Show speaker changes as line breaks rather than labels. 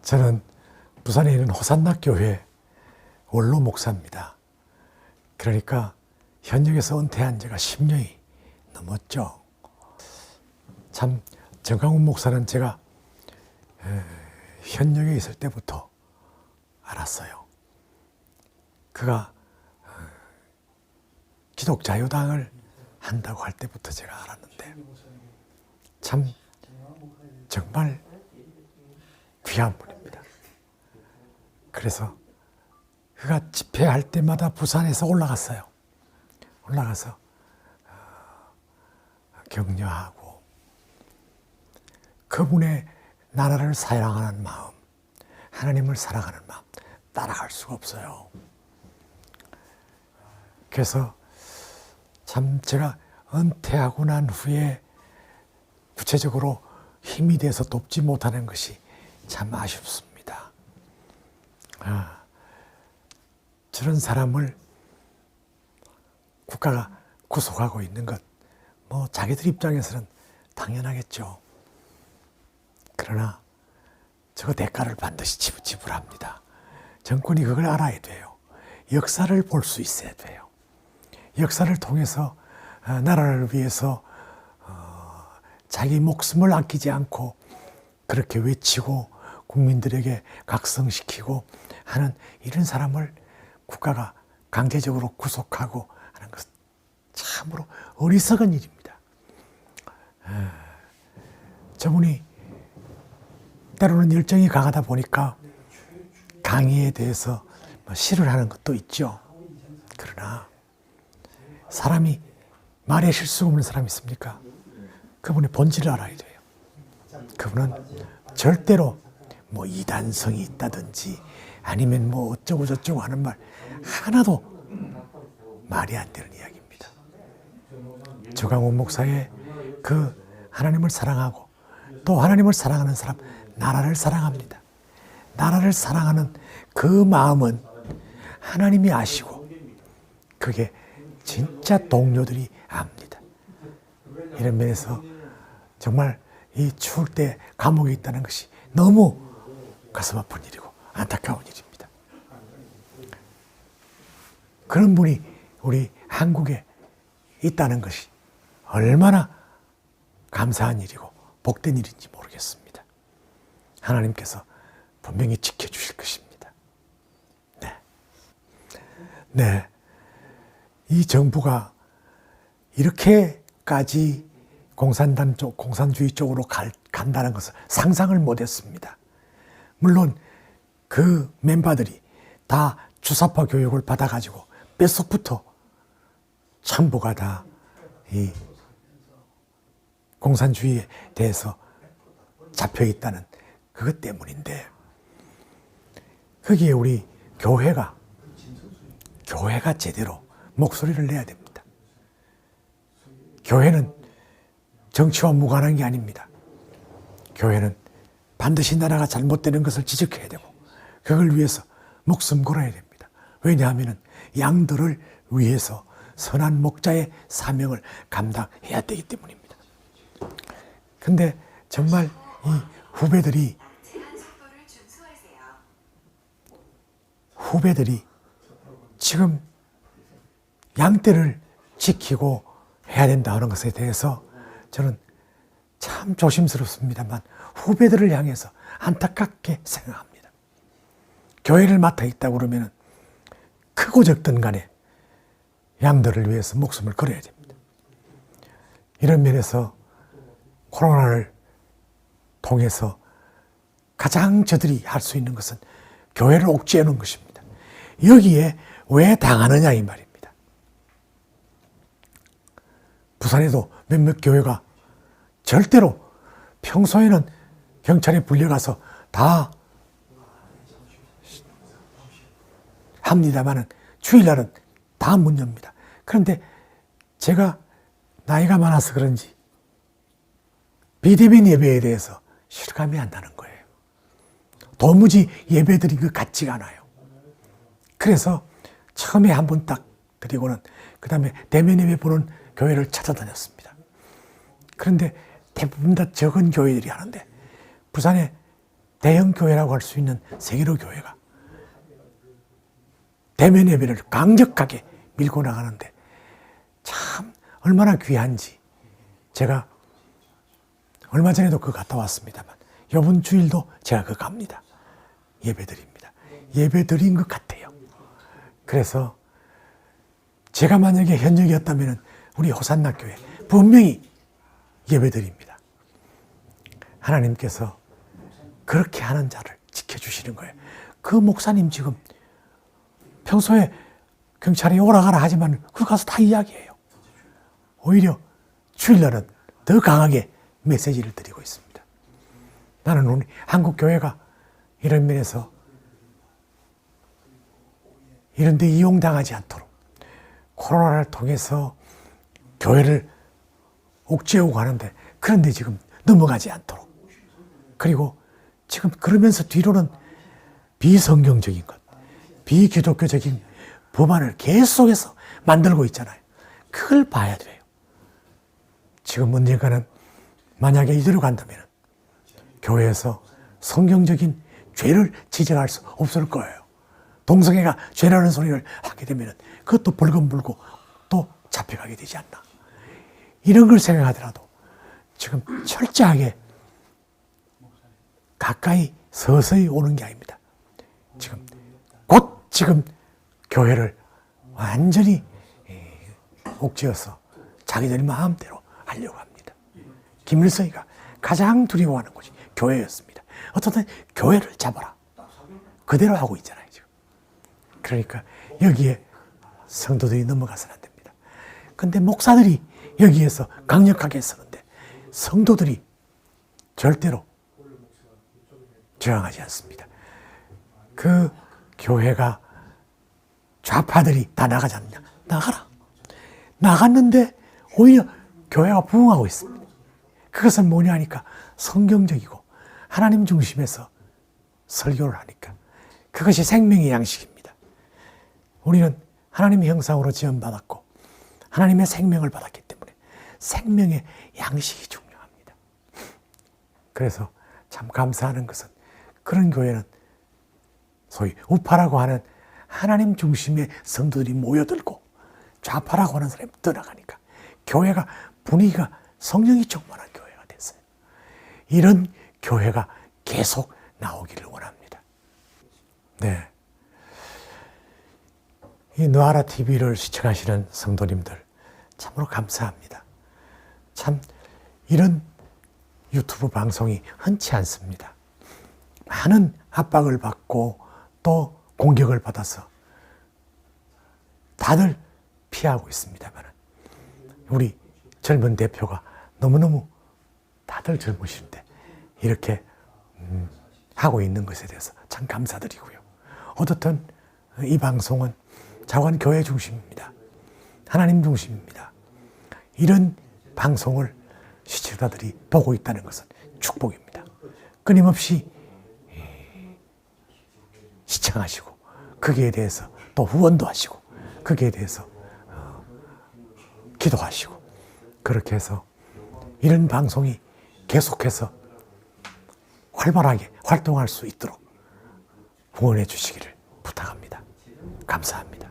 저는 부산에 있는 호산나 교회 원로 목사입니다. 그러니까 현역에서 은퇴한 지가 10년이 넘었죠. 참 정강훈 목사는 제가 현역에 있을 때부터 알았어요. 그가 기독자유당을 한다고 할 때부터 제가 알았는데 참 정말 귀한 분입니다. 그래서 그가 집회할 때마다 부산에서 올라갔어요. 올라가서 격려하고 그분의 나라를 사랑하는 마음, 하나님을 사랑하는 마음 따라갈 수가 없어요. 그래서 참 제가 은퇴하고 난 후에 구체적으로 힘이 돼서 돕지 못하는 것이 참 아쉽습니다. 저런 사람을 국가가 구속하고 있는 것, 뭐 자기들 입장에서는 당연하겠죠. 그러나 저 대가를 반드시 지불합니다. 정권이 그걸 알아야 돼요. 역사를 볼 수 있어야 돼요. 역사를 통해서 나라를 위해서 자기 목숨을 아끼지 않고 그렇게 외치고 국민들에게 각성시키고 하는 이런 사람을 국가가 강제적으로 구속하고 하는 것은 참으로 어리석은 일입니다. 저분이 때로는 열정이 강하다 보니까 강의에 대해서 시를 하는 것도 있죠. 그러나 사람이 말에 실수가 없는 사람이 있습니까? 그분의 본질을 알아야 돼요. 그분은 절대로 뭐 이단성이 있다든지 아니면 뭐 어쩌고 저쩌고 하는 말 하나도 말이 안 되는 이야기입니다. 정강훈 목사의 그 하나님을 사랑하고 또 하나님을 사랑하는 사람, 나라를 사랑합니다. 나라를 사랑하는 그 마음은 하나님이 아시고 그게 진짜 동료들이 압니다. 이런 면에서 정말 이 추울 때 감옥에 있다는 것이 너무 가슴 아픈 일이고 안타까운 일입니다. 그런 분이 우리 한국에 있다는 것이 얼마나 감사한 일이고 복된 일인지 모르겠습니다. 하나님께서 분명히 지켜주실 것입니다. 네. 이 정부가 이렇게까지 공산주의 쪽으로 간다는 것을 상상을 못했습니다. 물론 그 멤버들이 다 주사파 교육을 받아가지고 뼛속부터 전부가 다 이 공산주의에 대해서 잡혀있다는 그것 때문인데 거기에 우리 교회가 제대로 목소리를 내야 됩니다. 교회는 정치와 무관한 게 아닙니다. 교회는 반드시 나라가 잘못되는 것을 지적해야 되고 그걸 위해서 목숨 걸어야 됩니다. 왜냐하면 양들을 위해서 선한 목자의 사명을 감당해야 되기 때문입니다. 근데 정말 이 후배들이 지금 양떼를 지키고 해야 된다 하는 것에 대해서 저는 참 조심스럽습니다만 후배들을 향해서 안타깝게 생각합니다. 교회를 맡아 있다고 그러면 크고 적든 간에 양들을 위해서 목숨을 걸어야 됩니다. 이런 면에서 코로나를 통해서 가장 저들이 할 수 있는 것은 교회를 옥죄해 놓은 것입니다. 여기에 왜 당하느냐 이 말입니다. 부산에도 몇몇 교회가 절대로 평소에는 경찰에 불려가서 다 합니다만은 주일날은 다 문 엽니다. 그런데 제가 나이가 많아서 그런지 비대면 예배에 대해서 실감이 안 나는 거예요. 도무지 예배드린 것 같지가 않아요. 그래서 처음에 한 번 딱 드리고는 그 다음에 대면 예배 보는 교회를 찾아다녔습니다. 그런데 대부분 다 적은 교회들이 하는데 부산에 대형 교회라고 할 수 있는 세계로 교회가 대면 예배를 강력하게 밀고 나가는데 참 얼마나 귀한지 제가 얼마 전에도 그거 갔다 왔습니다만 이번 주일도 제가 그거 갑니다. 예배드립니다. 예배드린 것 같아요. 그래서 제가 만약에 현역이었다면 우리 호산나 교회 분명히 예배드립니다. 하나님께서 그렇게 하는 자를 지켜주시는 거예요. 그 목사님 지금 평소에 경찰이 오라가라 하지만 그거 가서 다 이야기해요. 오히려 주일날은 더 강하게 메시지를 드리고 있습니다. 나는 우리 한국 교회가 이런 면에서 이런 데 이용당하지 않도록 코로나를 통해서 교회를 옥죄우고 하는데 그런 데 지금 넘어가지 않도록 그리고 지금 그러면서 뒤로는 비성경적인 것, 비기독교적인 법안을 계속해서 만들고 있잖아요. 그걸 봐야 돼요. 지금 언젠가는 만약에 이대로 간다면 교회에서 성경적인 죄를 지적할 수 없을 거예요. 동성애가 죄라는 소리를 하게 되면 그것도 벌금 물고 또 잡혀가게 되지 않나. 이런 걸 생각하더라도 지금 철저하게 가까이 서서히 오는 게 아닙니다. 지금 교회를 완전히 옥죄어서 자기들 마음대로 하려고 합니다. 김일성이가 가장 두려워하는 곳이 교회였습니다. 어떻든 교회를 잡아라. 그대로 하고 있잖아요, 지금. 그러니까 여기에 성도들이 넘어가서는 안 됩니다. 근데 목사들이 여기에서 강력하게 서는데 성도들이 절대로 저항하지 않습니다. 그 교회가 좌파들이 다 나가지 않느냐? 나가라. 나갔는데 오히려 교회가 부흥하고 있습니다. 그것은 뭐냐 하니까 성경적이고 하나님 중심에서 설교를 하니까 그것이 생명의 양식입니다. 우리는 하나님의 형상으로 지음받았고 하나님의 생명을 받았기 때문에 생명의 양식이 중요합니다. 그래서 참 감사하는 것은 그런 교회는 소위 우파라고 하는 하나님 중심의 성도들이 모여들고 좌파라고 하는 사람이 떠나가니까 교회가 분위기가 성령이 충만한 교회가 됐어요. 이런 교회가 계속 나오기를 원합니다. 네. 이 느하라 TV를 시청하시는 성도님들 참으로 감사합니다. 참 이런 유튜브 방송이 흔치 않습니다. 많은 압박을 받고 또 공격을 받아서 다들 피하고 있습니다만 우리 젊은 대표가 너무너무 다들 젊으신데 이렇게 하고 있는 것에 대해서 참 감사드리고요. 어떻든 이 방송은 자관 교회 중심입니다. 하나님 중심입니다. 이런 방송을 시청자들이 보고 있다는 것은 축복입니다. 끊임없이 시청하시고 거기에 대해서 또 후원도 하시고 거기에 대해서 기도하시고 그렇게 해서 이런 방송이 계속해서 활발하게 활동할 수 있도록 후원해 주시기를 부탁합니다. 감사합니다.